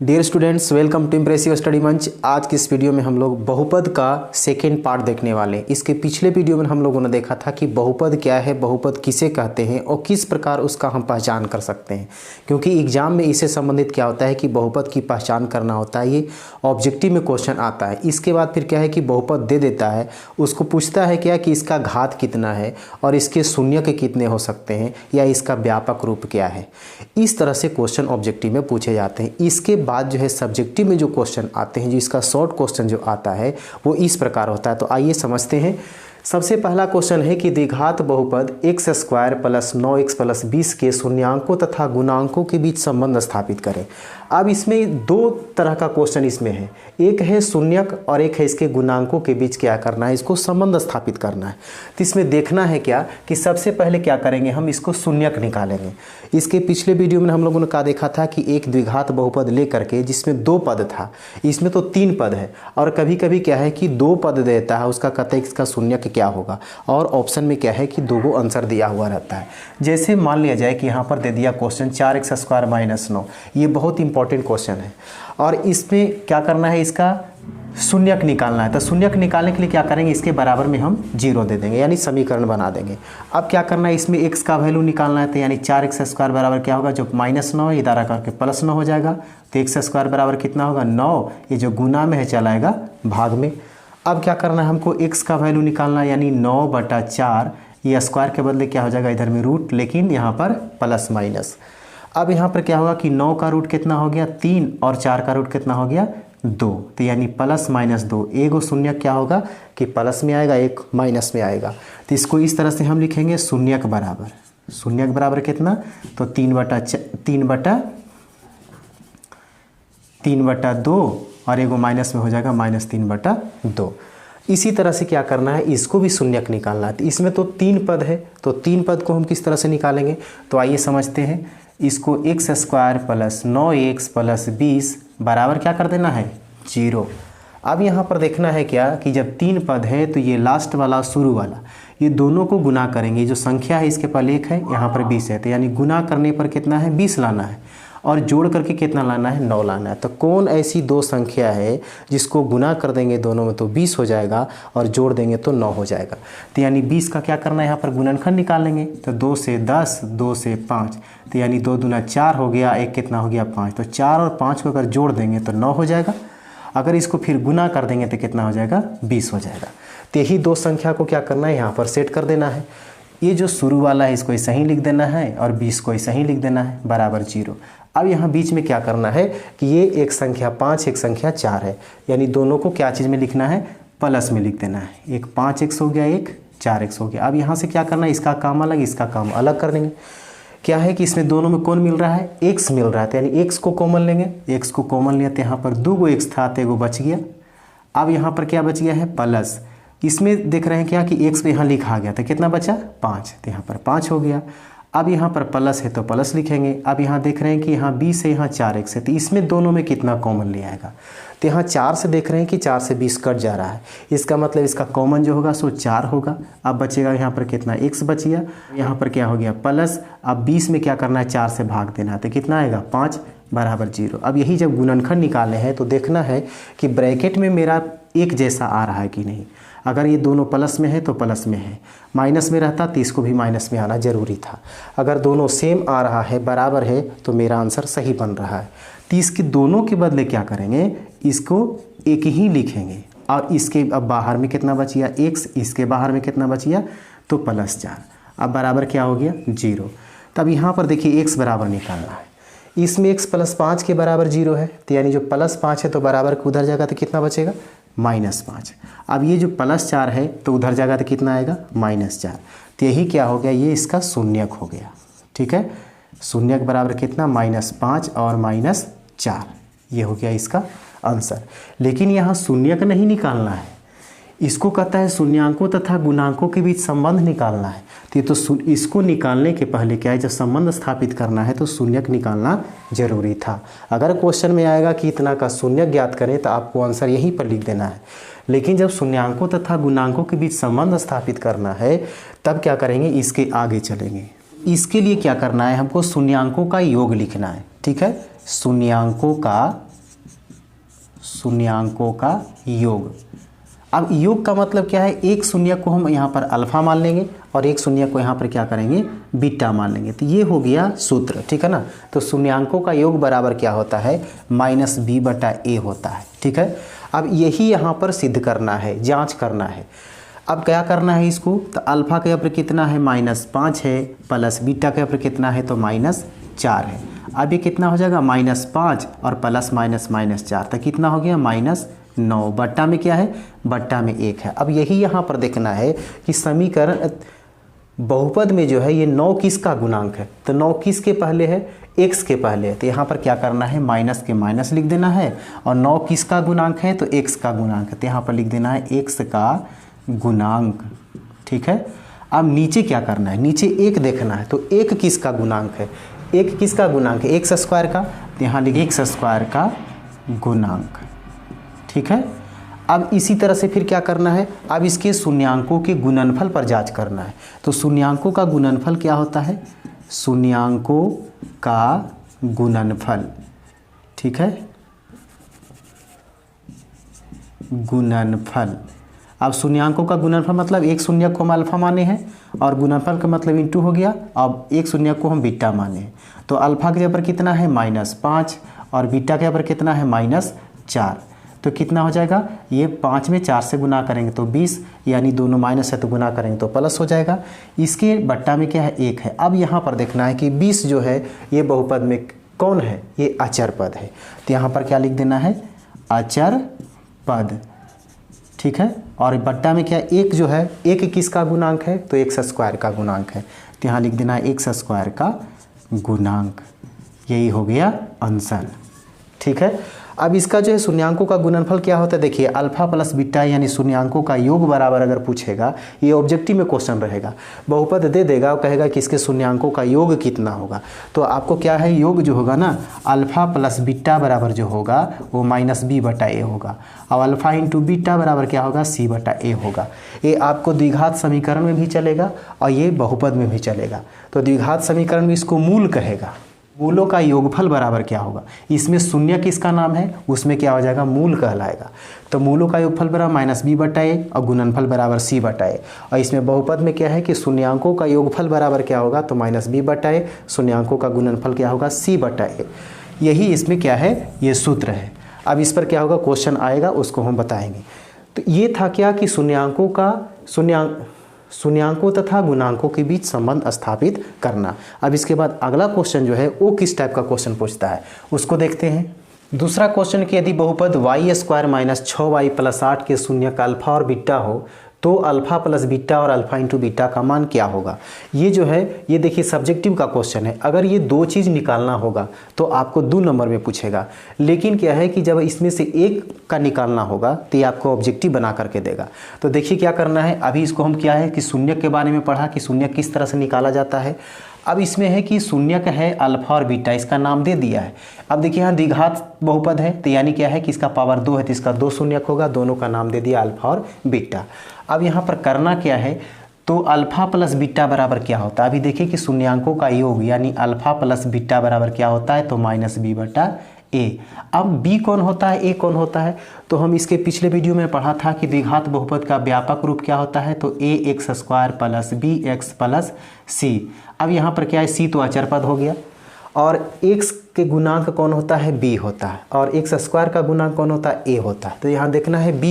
Dear students, welcome to impressive study मंच। आज की इस वीडियो में हम लोग बहुपद का सेकेंड पार्ट देखने वाले हैं। इसके पिछले वीडियो में हम लोगों ने देखा था कि बहुपद क्या है, बहुपद किसे कहते हैं और किस प्रकार उसका हम पहचान कर सकते हैं, क्योंकि एग्जाम में इससे संबंधित क्या होता है कि बहुपद की पहचान करना होता है। ये ऑब्जेक्टिव में क्वेश्चन आता है। इसके बाद फिर क्या है कि बहुपद दे देता है, उसको पूछता है क्या कि इसका घात कितना है और इसके शून्यक कितने हो सकते हैं या इसका व्यापक रूप क्या है। इस तरह से क्वेश्चन ऑब्जेक्टिव में पूछे जाते हैं। इसके बाद जो है सब्जेक्टिव में जो क्वेश्चन आते हैं, जो इसका शॉर्ट क्वेश्चन जो आता है वो इस प्रकार होता है। तो आइए समझते हैं। सबसे पहला क्वेश्चन है कि द्विघात बहुपद x² + 9x + 20 के शून्यांकों तथा गुणांकों के बीच संबंध स्थापित करें। अब इसमें दो तरह का क्वेश्चन इसमें है, एक है शून्यक और एक है इसके गुणांकों के बीच क्या करना है, इसको संबंध स्थापित करना है। तो इसमें देखना है क्या कि सबसे पहले क्या करेंगे, हम इसको शून्यक निकालेंगे। इसके पिछले वीडियो में हम लोगों ने क्या देखा था कि एक द्विघात बहुपद लेकर के जिसमें दो पद था, इसमें तो 3 पद है और कभी कभी क्या है कि 2 पद देता है, उसका कहते हैं इसका शून्यक क्या होगा। और ऑप्शन में क्या है कि 2 आंसर दिया हुआ रहता है। जैसे मान लिया जाए कि यहाँ पर दे दिया क्वेश्चन 4x² - 9, ये बहुत इंपॉर्टेंट क्वेश्चन है और इसमें क्या करना है, इसका शून्यक निकालना है। तो शून्यक निकालने के लिए क्या करेंगे, इसके बराबर में हम 0 दे देंगे, यानी समीकरण बना देंगे। अब क्या करना है, इसमें x का वैल्यू निकालना है। तो यानी 4x² बराबर क्या होगा, जो -9 है इधर आकर के +9 हो जाएगा। तो x² बराबर कितना होगा 9, ये जो गुना में है चलाएगा भाग में। अब क्या करना है, हमको x का वैल्यू निकालना है, यानी 9/4, ये स्क्वायर के बदले क्या हो जाएगा इधर में रूट, लेकिन यहाँ पर प्लस माइनस। अब यहाँ पर क्या होगा कि 9 का रूट कितना हो गया 3 और 4 का रूट कितना हो गया 2। तो यानी +-2, एगो शून्य क्या होगा कि प्लस में आएगा, एक माइनस में आएगा। तो इसको इस तरह से हम लिखेंगे शून्यक बराबर कितना, तो 3/2 और एगो माइनस में हो जाएगा -3/2। इसी तरह से क्या करना है, इसको भी शून्यक निकालना है। तो इसमें तो 3 पद है, तो 3 पद को हम किस तरह से निकालेंगे, तो आइए समझते हैं। इसको x² + 9x + 20 बराबर क्या कर देना है 0। अब यहाँ पर देखना है क्या कि जब 3 पद है तो ये लास्ट वाला शुरू वाला, ये दोनों को गुना करेंगे। जो संख्या है इसके पहले 1 है, यहाँ पर 20 है, तो यानी गुना करने पर कितना है 20 लाना है और जोड़ करके कितना लाना है 9 लाना है। तो कौन ऐसी दो संख्या है जिसको गुना कर देंगे दोनों में तो 20 हो जाएगा और जोड़ देंगे तो 9 हो जाएगा। तो यानी 20 का क्या करना है, यहाँ पर गुणनखंड निकालेंगे। तो 2 से 10, 2 से 5, तो यानी 2 दूना 4 हो गया, 1 कितना हो गया 5। तो 4 और 5 को अगर जोड़ देंगे तो 9 हो जाएगा। अगर इसको फिर गुना कर देंगे तो कितना हो जाएगा 20 हो जाएगा। तो यही दो संख्या को क्या करना है, यहाँ पर सेट कर देना है। ये जो शुरू वाला है इसको ऐसा ही लिख देना है और 20 को ऐसा ही लिख देना है बराबर 0। अब यहाँ बीच में क्या करना है कि ये एक संख्या 5 एक संख्या 4 है, यानी दोनों को क्या चीज़ में लिखना है, प्लस में लिख देना है। एक 5x हो गया, एक 4x हो गया। अब यहाँ से क्या करना है, इसका काम अलग इसका काम अलग कर देंगे। क्या है कि इसमें दोनों में कौन मिल रहा है, x मिल रहा है, तो यानी x को कॉमन लेंगे। x को कॉमन लिया तो यहाँ पर 2 x था तो एगो बच गया। अब यहाँ पर क्या बच गया है प्लस, इसमें देख रहे हैं क्या कि x पे यहाँ लिखा गया तो कितना बचा 5, तो यहाँ पर 5 हो गया। अब यहाँ पर प्लस है तो प्लस लिखेंगे। अब यहाँ देख रहे हैं कि यहाँ 20 है, यहाँ 4x है, तो इसमें दोनों में कितना कॉमन ले आएगा, तो यहाँ 4 से देख रहे हैं कि 4 से 20 कट जा रहा है, इसका मतलब इसका कॉमन जो होगा सो 4 होगा। अब बचेगा यहाँ पर कितना x बच गया, यहाँ पर क्या हो गया प्लस। अब 20 में क्या करना है 4 से भाग देना है, तो कितना आएगा 5 बराबर 0। अब यही जब गुणनखंड निकालने हैं तो देखना है कि ब्रैकेट में मेरा एक जैसा आ रहा है कि नहीं। अगर ये दोनों प्लस में है तो प्लस में है, माइनस में रहता तो इसको भी माइनस में आना जरूरी था। अगर दोनों सेम आ रहा है, बराबर है, तो मेरा आंसर सही बन रहा है। तो इसके दोनों के बदले क्या करेंगे, इसको एक ही लिखेंगे और इसके अब बाहर में कितना बच गया x, इसके बाहर में कितना बच गया तो +4। अब बराबर क्या हो गया 0। तब यहाँ पर देखिए x बराबर निकालना है। इसमें x + 5 के बराबर 0 है, तो यानी जो +5 है तो बराबर को उधर जाएगा तो कितना बचेगा -5। अब ये जो +4 है तो उधर जाएगा तो कितना आएगा -4। तो यही क्या हो गया, ये इसका शून्यक हो गया। ठीक है, शून्यक बराबर कितना -5 और -4, ये हो गया इसका आंसर। लेकिन यहाँ शून्यक नहीं निकालना है, इसको कहता है शून्यांकों तथा गुणांकों के बीच संबंध निकालना है। तो ये तो इसको निकालने के पहले क्या है, जब संबंध स्थापित करना है तो शून्यक निकालना जरूरी था। अगर क्वेश्चन में आएगा कि इतना का शून्यक ज्ञात करें तो आपको आंसर यहीं पर लिख देना है। लेकिन जब शून्यांकों तथा गुणांकों के बीच संबंध स्थापित करना है तब क्या करेंगे, इसके आगे चलेंगे। इसके लिए क्या करना है, हमको शून्यांकों का योग लिखना है। ठीक है, शून्यांकों का शून्यांकों का योग। अब योग का मतलब क्या है, एक शून्य को हम यहाँ पर अल्फा मान लेंगे और एक शून्य को यहाँ पर क्या करेंगे, बीटा मान लेंगे। तो ये हो गया सूत्र, ठीक है ना। तो शून्यांकों का योग बराबर क्या होता है, -b/a होता है, ठीक है। अब यही यहाँ पर सिद्ध करना है, जांच करना है। अब क्या करना है इसको, तो अल्फा के ऊपर कितना है, -5 है, प्लस बीटा के ऊपर कितना है, तो -4 है। अब ये कितना हो जाएगा, -5 और प्लस -4, तो कितना हो गया, -9। बट्टा में क्या है, बट्टा में 1 है। अब यही यहाँ पर देखना है कि समीकरण बहुपद में जो है ये 9 किसका गुणांक है, तो 9 किसके पहले है, x के पहले है। तो यहाँ पर क्या करना है, माइनस के माइनस लिख देना है, और 9 किसका गुणांक है, तो x का गुणांक है। तो यहाँ पर लिख देना है x का गुणांक, ठीक है। अब नीचे क्या करना है, नीचे 1 देखना है। तो 1 किसका गुणांक है, 1 किसका गुणांक है, x स्क्वायर का। तो यहाँ लिखिए x स्क्वायर का गुणांक, ठीक है। अब इसी तरह से फिर क्या करना है, अब इसके शून्यांकों के गुणनफल पर जांच करना है। तो शून्यांकों का गुणनफल क्या होता है, शून्यांकों का गुणनफल, ठीक है, गुणनफल। अब शून्यांकों का गुणनफल मतलब एक शून्य को हम अल्फा माने हैं और गुणनफल का मतलब इंटू हो गया। अब एक शून्य को हम बीटा माने हैं। तो अल्फा के ऊपर कितना है, -5 और बीटा के ऊपर कितना है, -4। तो कितना हो जाएगा, ये 5 में 4 से गुना करेंगे तो 20, यानी दोनों माइनस है तो गुना करेंगे तो प्लस हो जाएगा। इसके बट्टा में क्या है, 1 है। अब यहाँ पर देखना है कि 20 जो है ये बहुपद में कौन है, ये अचर पद है। तो यहाँ पर क्या लिख देना है, अचर पद, ठीक है। और बट्टा में क्या, 1 जो है, 1 किसका गुणांक है, तो x स्क्वायर का गुणांक है। तो यहाँ लिख देना है x स्क्वायर का गुणांक। यही हो गया आंसर, ठीक है। अब इसका जो है शून्यांकों का गुणनफल क्या होता है, देखिए अल्फा प्लस बीटा यानी शून्यांकों का योग बराबर अगर पूछेगा, ये ऑब्जेक्टिव में क्वेश्चन रहेगा। बहुपद दे देगा और कहेगा कि इसके शून्यांकों का योग कितना होगा। तो आपको क्या है, योग जो होगा ना, अल्फा प्लस बीटा बराबर जो होगा वो -b/a होगा। अब अल्फा इंटू बीटा बराबर क्या होगा, c/a होगा। ये आपको द्विघात समीकरण में भी चलेगा और ये बहुपद में भी चलेगा। तो द्विघात समीकरण में इसको मूल कहेगा। मूलों का योगफल बराबर क्या होगा, इसमें शून्य किसका नाम है, उसमें क्या हो जाएगा, मूल कहलाएगा। तो मूलों का योगफल बराबर -b/a और गुणनफल बराबर c/a। और इसमें बहुपद में क्या है कि शून्यांकों का योगफल बराबर क्या होगा, तो -b/a, शून्यांकों का गुणनफल क्या होगा, c/a। यही इसमें क्या है, ये सूत्र है। अब इस पर क्या होगा, क्वेश्चन आएगा, उसको हम बताएंगे। तो ये था क्या कि शून्यांकों तथा गुणांकों के बीच संबंध स्थापित करना। अब इसके बाद अगला क्वेश्चन जो है वो किस टाइप का क्वेश्चन पूछता है, उसको देखते हैं। दूसरा क्वेश्चन कि यदि बहुपद y² - 6y + 8 के शून्य का अल्फा और बीटा हो तो अल्फा प्लस बीटा और अल्फा इंटू बीटा का मान क्या होगा। ये जो है ये देखिए सब्जेक्टिव का क्वेश्चन है। अगर ये 2 चीज़ निकालना होगा तो आपको 2 नंबर में पूछेगा, लेकिन क्या है कि जब इसमें से एक का निकालना होगा तो ये आपको ऑब्जेक्टिव बना करके देगा। तो देखिए क्या करना है, अभी इसको हम क्या है कि शून्य के बारे में पढ़ा कि शून्य किस तरह से निकाला जाता है। अब इसमें है कि शून्य का है अल्फा और बीटा, इसका नाम दे दिया है। अब देखिए यहाँ द्विघात बहुपद है, तो यानी क्या है कि इसका पावर 2 है तो इसका 2 शून्यक होगा, दोनों का नाम दे दिया अल्फा और बीटा। अब यहाँ पर करना क्या है, तो अल्फा प्लस बीटा बराबर क्या होता है। अभी देखिए कि शून्यांकों का योग यानी अल्फा प्लस बीटा बराबर क्या होता है, तो -b/a। अब b कौन होता है, a कौन होता है, तो हम इसके पिछले वीडियो में पढ़ा था कि द्विघात बहुपद का व्यापक रूप क्या होता है, तो ax² + bx + c। अब यहाँ पर क्या है, c तो अचर पद हो गया और x के गुणांक कौन होता है, b होता है, और x² का गुणांक कौन होता है, a होता है। तो यहाँ देखना है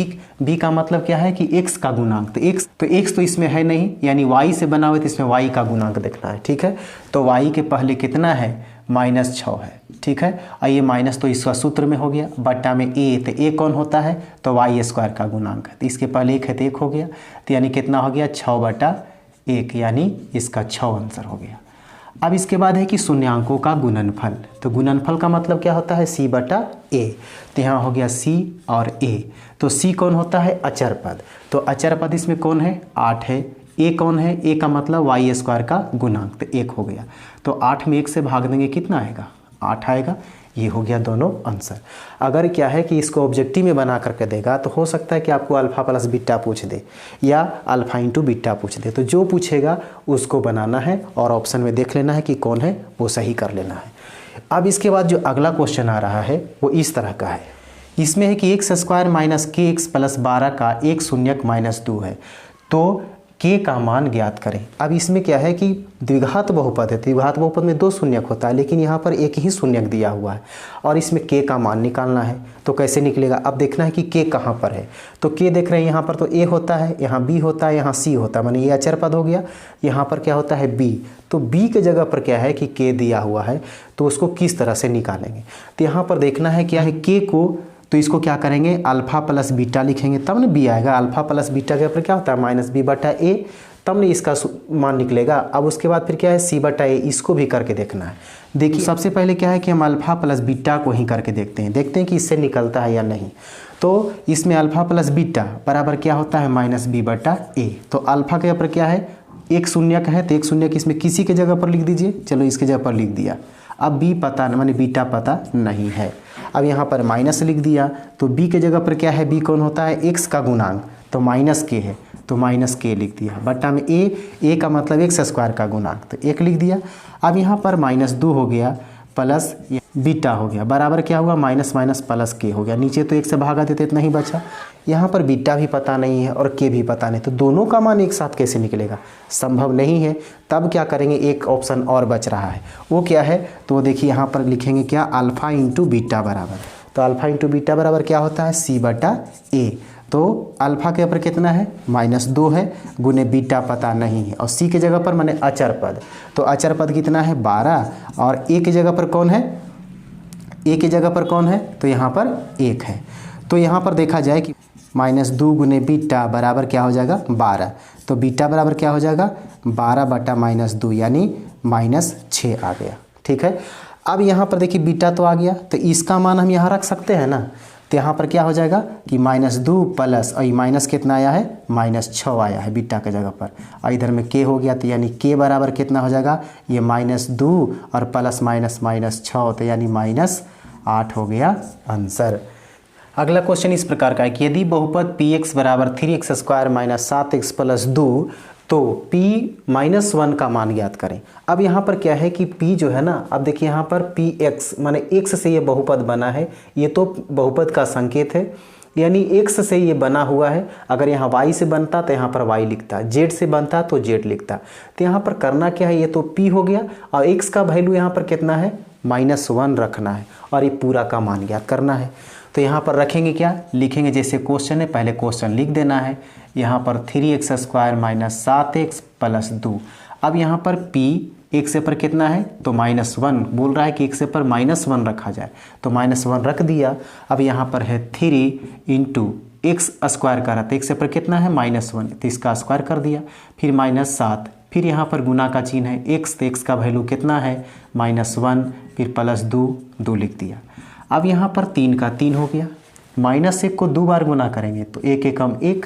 b का मतलब क्या है कि x का गुणांक, तो x तो इसमें है नहीं, यानी y से बना हुआ, तो इसमें y का गुणांक देखना है, ठीक है। तो y के पहले कितना है, -6 है, ठीक है। और ये माइनस तो इसका सूत्र में हो गया, बट्टा में a, तो a कौन होता है, तो y² का गुणांक है, तो इसके पहले 1 है तो 1 हो गया, तो यानी कितना हो गया, 6/1, यानी इसका 6 आंसर हो गया। अब इसके बाद है कि शून्यांकों का गुणनफल, तो गुणनफल का मतलब क्या होता है, c/a। तो यहाँ हो गया c और a। तो c कौन होता है, अचर पद, तो अचर पद इसमें कौन है, 8 है। a कौन है, a का मतलब y² का गुणांक, तो 1 हो गया। तो 8 में 1 से भाग देंगे कितना आएगा, 8 आएगा। ये हो गया दोनों आंसर। अगर क्या है कि इसको ऑब्जेक्टिव में बना करके देगा तो हो सकता है कि आपको अल्फा प्लस बीटा पूछ दे या अल्फा इंटू बीटा पूछ दे, तो जो पूछेगा उसको बनाना है और ऑप्शन में देख लेना है कि कौन है, वो सही कर लेना है। अब इसके बाद जो अगला क्वेश्चन आ रहा है वो इस तरह का है इसमें है कि एक्स स्क्वायर माइनस के एक्स प्लस 12 का एक शून्यक माइनस 2 है, तो के का मान ज्ञात करें। अब इसमें क्या है कि द्विघात बहुपद है, द्विघात बहुपद में 2 शून्यक होता है, लेकिन यहाँ पर एक ही शून्यक दिया हुआ है और इसमें के का मान निकालना है। तो कैसे निकलेगा, अब देखना है कि के कहाँ पर है। तो के देख रहे हैं यहाँ पर तो ए होता है, यहाँ बी होता है, यहाँ सी होता है, माने ये अचर पद हो गया। यहाँ पर क्या होता है बी, तो बी के जगह पर क्या है कि के दिया हुआ है, तो उसको किस तरह से निकालेंगे। तो यहाँ पर देखना है क्या है के को, तो इसको क्या करेंगे अल्फ़ा प्लस बीटा लिखेंगे, तब ना बी आएगा। अल्फ़ा प्लस बीटा के ऊपर क्या होता है माइनस बी बटा ए, तब ना इसका मान निकलेगा। अब उसके बाद फिर क्या है सी बटा ए, इसको भी करके देखना है। देखिए सबसे पहले क्या है कि हम अल्फ़ा प्लस बीटा को ही करके देखते हैं कि इससे निकलता है या नहीं। तो इसमें अल्फ़ा प्लस बीटा बराबर क्या होता है माइनस बी बटा ए। तो अल्फ़ा के ऊपर क्या है एक शून्यक है, तो एक शून्यक इसमें किसी के जगह पर लिख दीजिए, चलो इसके जगह पर लिख दिया। अब बी पता माने बीटा पता नहीं है, अब यहाँ पर माइनस लिख दिया। तो बी के जगह पर क्या है, बी कौन होता है एक्स का गुणांक, तो माइनस के है, तो माइनस के लिख दिया। बट्टा में ए का मतलब एक्स स्क्वायर का गुणांक, तो 1 लिख दिया। अब यहाँ पर -2 हो गया प्लस बीटा हो गया, बराबर क्या हुआ माइनस माइनस प्लस के हो गया। नीचे तो 1 से भागा देते तो नहीं बचा। यहाँ पर बीटा भी पता नहीं है और के भी पता नहीं, तो दोनों का मान एक साथ कैसे निकलेगा, संभव नहीं है। तब क्या करेंगे, एक ऑप्शन और बच रहा है, वो क्या है, तो देखिए यहाँ पर लिखेंगे क्या अल्फ़ा इंटू बीटा बराबर, तो अल्फ़ा इंटू बीटा बराबर क्या होता है सी बटा ए। तो अल्फ़ा के ऊपर कितना है -2 है, गुने बीटा पता नहीं है, और सी के जगह पर माने अचर पद, तो अचर पद कितना है 12, और ए की जगह पर कौन है, ए की जगह पर कौन है, तो यहाँ पर 1 है। तो यहाँ पर देखा जाए कि -2 गुने बीटा बराबर क्या हो जाएगा 12, तो बीटा बराबर क्या हो जाएगा 12 बटा -2 यानी -6 आ गया। ठीक है, अब यहाँ पर देखिए बीटा तो आ गया, तो इसका मान हम यहाँ रख सकते हैं ना। तो यहाँ पर क्या हो जाएगा कि -2 प्लस, और माइनस कितना आया है -6 आया है बीटा के जगह पर, और इधर में के हो गया, तो यानी के बराबर कितना हो जाएगा ये -2 और प्लस माइनस -6, तो यानी -8 हो गया आंसर। अगला क्वेश्चन इस प्रकार का है कि यदि बहुपद px बराबर 3x square minus 7x plus 2, तो p -1 का मान ज्ञात करें। अब यहाँ पर क्या है कि p जो है ना, अब देखिए यहाँ पर px माने x से ये बहुपद बना है, ये तो बहुपद का संकेत है, यानी x से ये बना हुआ है। अगर यहाँ y से बनता तो यहाँ पर y लिखता, z से बनता तो z लिखता। तो यहाँ पर करना क्या है, ये तो p हो गया, और x का वैल्यू यहाँ पर कितना है -1 रखना है, और ये पूरा का मान ज्ञात करना है। तो यहाँ पर रखेंगे क्या, लिखेंगे जैसे क्वेश्चन है, पहले क्वेश्चन लिख देना है। यहाँ पर 3x square minus 7x plus 2। अब यहाँ पर p x पर कितना है, तो -1 बोल रहा है कि x पर -1 रखा जाए, तो -1 रख दिया। अब यहाँ पर है 3 इंटू एक्स स्क्वायर का रहा, तो x पर कितना है -1, तो इसका स्क्वायर कर दिया, फिर -7, फिर यहाँ पर गुना का चिन्ह है x, तो x का वैल्यू कितना है -1, फिर +2 लिख दिया। अब यहाँ पर 3 का 3 हो गया, -1 को 2 बार गुना करेंगे तो 1 एकम 1,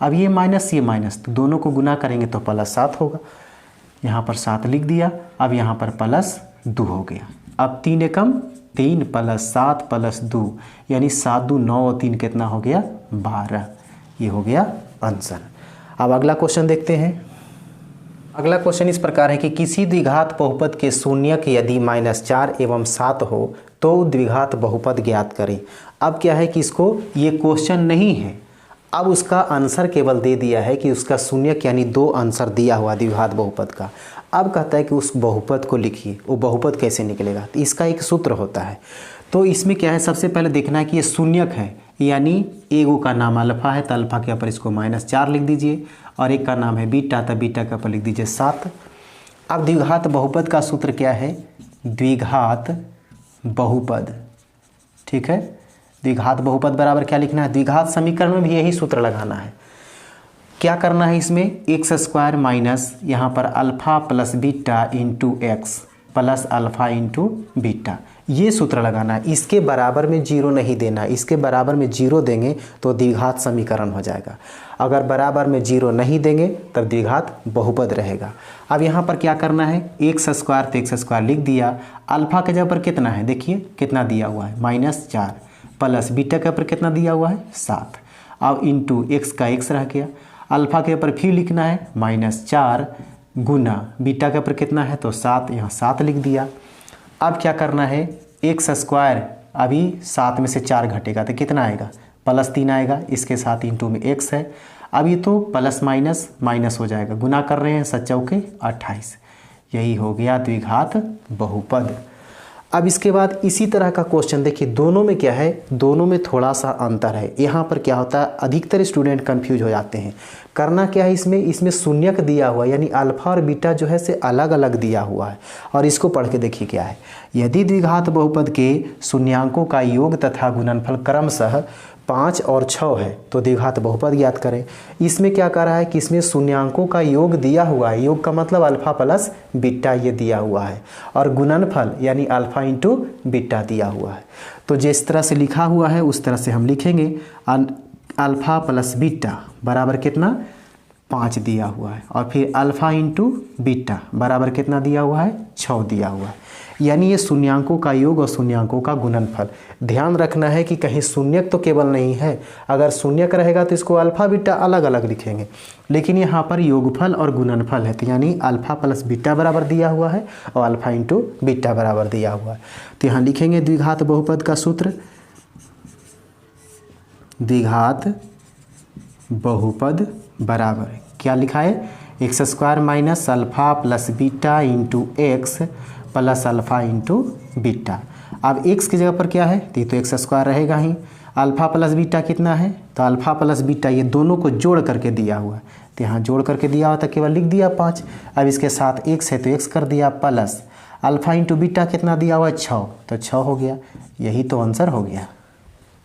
अब ये माइनस, तो दोनों को गुना करेंगे तो +7 होगा, यहाँ पर 7 लिख दिया। अब यहाँ पर +2 हो गया। अब 3 एकम 3 प्लस 7 प्लस 2 यानी 7 2 9 और 3 कितना हो गया 12, ये हो गया आंसर। अब अगला क्वेश्चन देखते हैं। अगला क्वेश्चन इस प्रकार है कि किसी द्विघात बहुपद के शून्यक यदि -4 एवं 7 हो तो द्विघात बहुपद ज्ञात करें। अब क्या है कि इसको ये क्वेश्चन नहीं है, अब उसका आंसर केवल दे दिया है कि उसका शून्यक यानी 2 आंसर दिया हुआ द्विघात बहुपद का। अब कहता है कि उस बहुपद को लिखिए, वो बहुपद कैसे निकलेगा, तो इसका एक सूत्र होता है। तो इसमें क्या है, सबसे पहले देखना है कि ये शून्यक है, यानी एगो का नाम अल्फ़ा है, तो अल्फ़ा के ऊपर इसको -4 लिख दीजिए, और एक का नाम है बीटा, तो बीटा के ऊपर लिख दीजिए 7। अब द्विघात बहुपद का सूत्र क्या है, द्विघात बहुपद, ठीक है, द्विघात बहुपद बराबर क्या लिखना है, द्विघात समीकरण में भी यही सूत्र लगाना है। क्या करना है इसमें, एक्स स्क्वायर माइनस यहाँ पर alpha plus beta into x plus alpha into beta, ये सूत्र लगाना है। इसके बराबर में 0 नहीं देना, इसके बराबर में 0 देंगे तो द्विघात समीकरण हो जाएगा, अगर बराबर में 0 नहीं देंगे तब द्विघात बहुपद रहेगा। अब यहाँ पर क्या करना है, एक्स स्क्वायर तो एक्स स्क्वायर लिख दिया, अल्फ़ा के जगह पर कितना है, देखिए कितना दिया हुआ है -4, प्लस बीटा के ऊपर कितना दिया हुआ है 7, अब इंटू एक्स का एक्स रह गया, अल्फ़ा के ऊपर फिर लिखना है -4 गुना बीटा के ऊपर कितना है तो 7, यहाँ 7 लिख दिया। अब क्या करना है, एक्स स्क्वायर अभी 7 में से 4 घटेगा तो कितना आएगा, +3 आएगा। इसके साथ इंटू में x है। अब ये तो प्लस माइनस माइनस हो जाएगा, गुना कर रहे हैं 7 चौके 28। यही हो गया द्विघात बहुपद। अब इसके बाद इसी तरह का क्वेश्चन देखिए, दोनों में क्या है, दोनों में थोड़ा सा अंतर है। यहाँ पर क्या होता है, अधिकतर स्टूडेंट कंफ्यूज हो जाते हैं। करना क्या है, इसमें शून्यक दिया हुआ है, यानी अल्फा और बीटा जो है से अलग अलग दिया हुआ है। और इसको पढ़ के देखिए क्या है, यदि द्विघात बहुपद के शून्यांकों का योग तथा गुणनफल क्रमशः 5 और 6 है तो द्विघात बहुपद ज्ञात करें। इसमें क्या कर रहा है कि इसमें शून्यांकों का योग दिया हुआ है, योग का मतलब अल्फा प्लस बीटा ये दिया हुआ है, और गुणनफल यानी अल्फा इंटू बीटा दिया हुआ है। तो जिस तरह से लिखा हुआ है उस तरह से हम लिखेंगे। अल्फा प्लस बीटा बराबर कितना, 5 दिया हुआ है, और फिर अल्फा इंटू बीटा बराबर कितना दिया हुआ है, 6 दिया हुआ है। यानी ये शून्यांकों का योग और शून्यांकों का गुणनफल। ध्यान रखना है कि कहीं शून्यक तो केवल नहीं है, अगर शून्यक रहेगा तो इसको अल्फा बीटा अलग अलग लिखेंगे, लेकिन यहाँ पर योगफल और गुणनफल है, तो यानी अल्फा प्लस बीटा बराबर दिया हुआ है और अल्फा इंटू बीटा बराबर दिया हुआ है। तो यहाँ लिखेंगे द्विघात बहुपद का सूत्र, द्विघात बहुपद बराबर क्या लिखा है, x² minus alpha plus beta into x plus alpha into beta. अब x की जगह पर क्या है, तो x² रहेगा ही। अल्फा प्लस बीटा कितना है, तो अल्फा प्लस बीटा ये दोनों को जोड़ करके दिया हुआ है, तो यहाँ जोड़ करके दिया हुआ था, केवल लिख दिया 5। अब इसके साथ x है तो x कर दिया प्लस अल्फा इंटू बीटा कितना दिया हुआ है, 6, तो 6 हो गया। यही तो आंसर हो गया।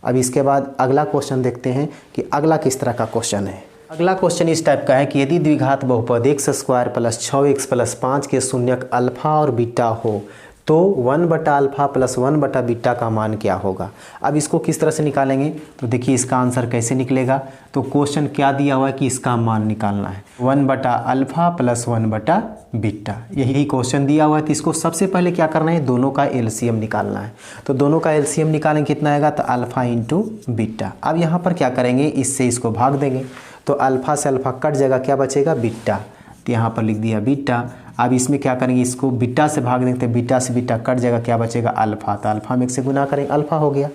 अब इसके बाद अगला क्वेश्चन देखते हैं कि अगला किस तरह का क्वेश्चन है। अगला क्वेश्चन इस टाइप का है कि यदि द्विघात बहुपद x² प्लस 6x प्लस 5 के शून्यक अल्फा और बीटा हो तो 1/अल्फा प्लस 1/बीटा का मान क्या होगा। अब इसको किस तरह से निकालेंगे, तो देखिए इसका आंसर कैसे निकलेगा। तो क्वेश्चन क्या दिया हुआ है कि इसका मान निकालना है, 1/अल्फा प्लस 1/बीटा, यही क्वेश्चन दिया हुआ है। तो इसको सबसे पहले क्या करना है, दोनों का एलसीएम निकालना है। तो दोनों का एलसीएम निकालेंगे, कितना आएगा, तो अल्फा इंटू बीटा। अब यहाँ पर क्या करेंगे, इससे इसको भाग देंगे, तो अल्फा से अल्फा कट जाएगा, क्या बचेगा, बीटा। तो यहाँ पर लिख दिया बीटा। अब इसमें क्या करेंगे, इसको बीटा से भाग देंगे, बीटा से बीटा कट जाएगा, क्या बचेगा, अल्फा। तो अल्फा में 1 से गुना करेंगे, अल्फा हो गया।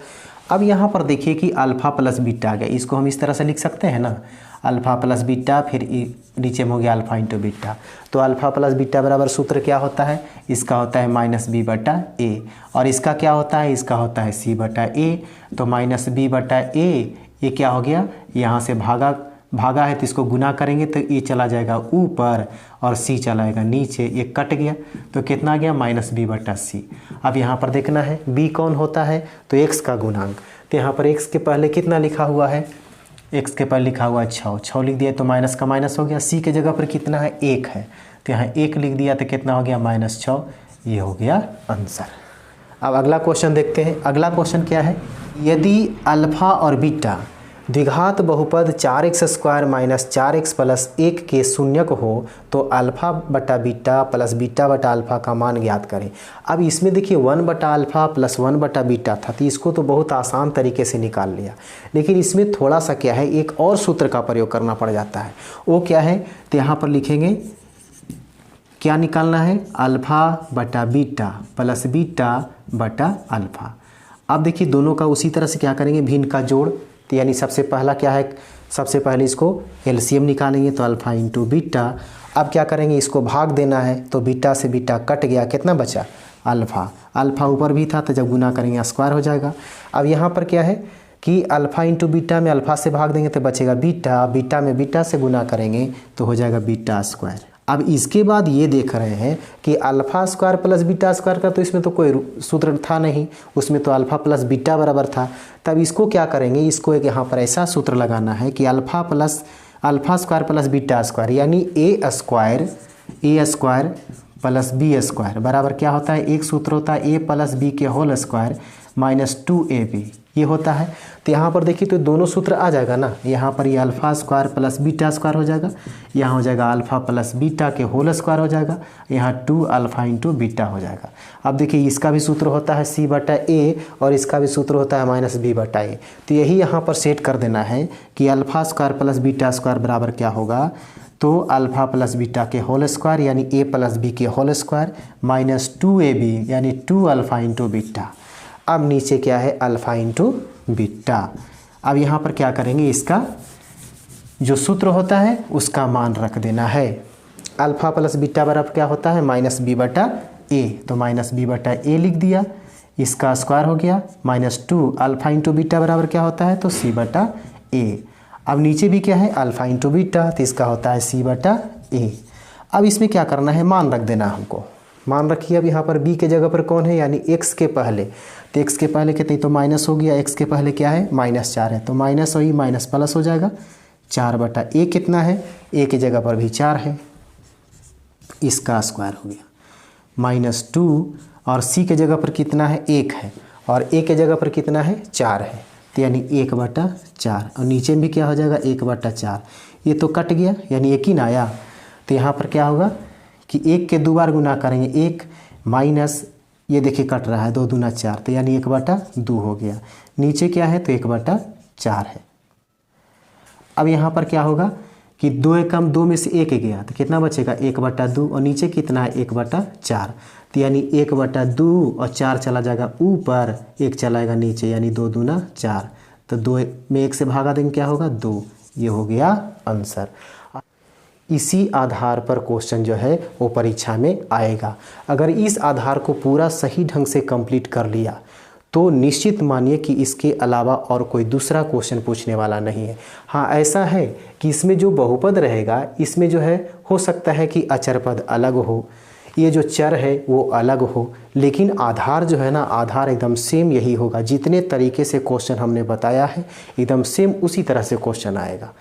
अब यहाँ पर देखिए कि अल्फा प्लस बीटा आ गया, इसको हम इस तरह से लिख सकते हैं ना, अल्फा प्लस बीटा, फिर नीचे में हो गया अल्फा इंटू बीटा। तो अल्फा प्लस बीटा बराबर सूत्र क्या होता है, इसका होता है -b/a, और इसका क्या होता है, इसका होता है c/a। तो -b/a ये क्या हो गया, यहाँ से भागा है तो इसको गुना करेंगे तो ये चला जाएगा ऊपर और c चला जाएगा नीचे, ये कट गया तो कितना आ गया, -b/c। अब यहाँ पर देखना है b कौन होता है, तो x का गुणांक। तो यहाँ पर x के पहले कितना लिखा हुआ है, x के पहले लिखा हुआ है 6 लिख दिया, तो माइनस का माइनस हो गया। c के जगह पर कितना है, 1 है, तो यहाँ 1 लिख दिया तो कितना हो गया, -6। ये हो गया आंसर। अब अगला क्वेश्चन देखते हैं। अगला क्वेश्चन क्या है, यदि अल्फा और बीटा द्विघात बहुपद 4x² माइनस 4x प्लस 1 के शून्यक हो तो अल्फा बटा बीटा प्लस बीटा बटा अल्फा का मान ज्ञात करें। अब इसमें देखिए 1/अल्फा प्लस 1/बीटा था, तो इसको तो बहुत आसान तरीके से निकाल लिया, लेकिन इसमें थोड़ा सा क्या है, एक और सूत्र का प्रयोग करना पड़ जाता है। वो क्या है, तो यहाँ पर लिखेंगे क्या निकालना है, अल्फा बटा बीटा प्लस बीटा बटा अल्फा। अब देखिए दोनों का उसी तरह से क्या करेंगे, भिन्न का जोड़। तो यानी सबसे पहला क्या है, सबसे पहले इसको एलसीएम निकालेंगे, तो अल्फा इंटू बीटा। अब क्या करेंगे, इसको भाग देना है, तो बीटा से बीटा कट गया, कितना बचा, अल्फा। अल्फा ऊपर भी था तो जब गुना करेंगे स्क्वायर हो जाएगा। अब यहाँ पर क्या है कि अल्फा इंटू बीटा में अल्फा से भाग देंगे तो बचेगा बीटा, बीटा में बीटा से गुना करेंगे तो हो जाएगा बीटा स्क्वायर। अब इसके बाद ये देख रहे हैं कि alpha square plus beta square का तो इसमें तो कोई सूत्र था नहीं, उसमें तो अल्फा प्लस बीटा बराबर था। तब इसको क्या करेंगे, इसको एक यहाँ पर ऐसा सूत्र लगाना है कि alpha square plus beta square, यानी ए स्क्वायर प्लस बी स्क्वायर बराबर क्या होता है, एक सूत्र होता है a प्लस बी के होल स्क्वायर माइनस 2ab, ये होता है। तो यहाँ पर देखिए तो दोनों सूत्र आ जाएगा ना, यहाँ पर ये alpha square plus beta square हो जाएगा, यहाँ हो जाएगा अल्फा प्लस बीटा के होल स्क्वायर हो जाएगा, यहाँ 2 अल्फा इंटू बीटा हो जाएगा। अब देखिए इसका भी सूत्र होता है c/a और इसका भी सूत्र होता है -b/a। तो यही यहाँ पर सेट कर देना है कि alpha square plus beta square बराबर क्या होगा, तो अल्फा प्लस बीटा के होल स्क्वायर यानी a प्लस बी के होल स्क्वायर माइनस 2ab यानी 2 अल्फा इंटू बीटा। अब नीचे क्या है, अल्फ़ा इंटू बीटा। अब यहाँ पर क्या करेंगे, इसका जो सूत्र होता है उसका मान रख देना है। अल्फ़ा प्लस बीटा बराबर क्या होता है, माइनस बी बटा ए, तो माइनस बी बटा ए लिख दिया, इसका स्क्वायर हो गया, -2 अल्फ़ा इंटू बीटा बराबर क्या होता है, तो सी बटा ए। अब नीचे भी क्या है, अल्फ़ा इंटू बीटा, तो इसका होता है सी बटा ए। अब इसमें क्या करना है, मान रख देना हमको। मान रखिए, अब यहाँ पर b के जगह पर कौन है, यानी x के पहले, तो x के पहले कितने, तो माइनस हो गया, x के पहले क्या है, -4 है, तो माइनस और माइनस प्लस हो जाएगा, 4 बटा ए कितना है, a के जगह पर भी 4 है, इसका स्क्वायर हो गया, -2 और c के जगह पर कितना है, 1 है, और a के जगह पर कितना है, 4 है, तो यानी 1/4, और नीचे भी क्या हो जाएगा, 1/4, ये तो कट गया, यानी 1 ही ना आया, तो यहाँ पर क्या होगा कि 1 के 2 बार गुना करेंगे, 1 माइनस ये देखिए कट रहा है, 2 दूना 4, तो यानी 1/2 हो गया, नीचे क्या है, तो 1/4 है। अब यहाँ पर क्या होगा कि 2 एकम 2 में से 1 गया, तो कितना बचेगा, 1/2, और नीचे कितना है, 1/4, तो यानी 1/2 और 4 चला जाएगा ऊपर, 1 चलाएगा नीचे, यानी 2 दूना 4, तो 2 में 1 से भागा देंगे, क्या होगा, 2, ये हो गया आंसर। इसी आधार पर क्वेश्चन जो है वो परीक्षा में आएगा। अगर इस आधार को पूरा सही ढंग से कंप्लीट कर लिया तो निश्चित मानिए कि इसके अलावा और कोई दूसरा क्वेश्चन पूछने वाला नहीं है। हाँ, ऐसा है कि इसमें जो बहुपद रहेगा, इसमें जो है हो सकता है कि अचर पद अलग हो, ये जो चर है वो अलग हो, लेकिन आधार जो है ना, आधार एकदम सेम यही होगा। जितने तरीके से क्वेश्चन हमने बताया है एकदम सेम उसी तरह से क्वेश्चन आएगा।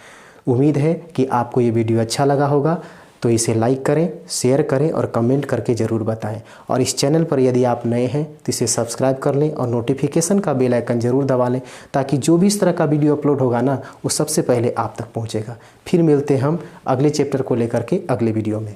उम्मीद है कि आपको ये वीडियो अच्छा लगा होगा, तो इसे लाइक करें, शेयर करें और कमेंट करके ज़रूर बताएं। और इस चैनल पर यदि आप नए हैं तो इसे सब्सक्राइब कर लें और नोटिफिकेशन का बेल आइकन ज़रूर दबा लें, ताकि जो भी इस तरह का वीडियो अपलोड होगा ना, वो सबसे पहले आप तक पहुंचेगा। फिर मिलते हैं हम अगले चैप्टर को लेकर के अगले वीडियो में।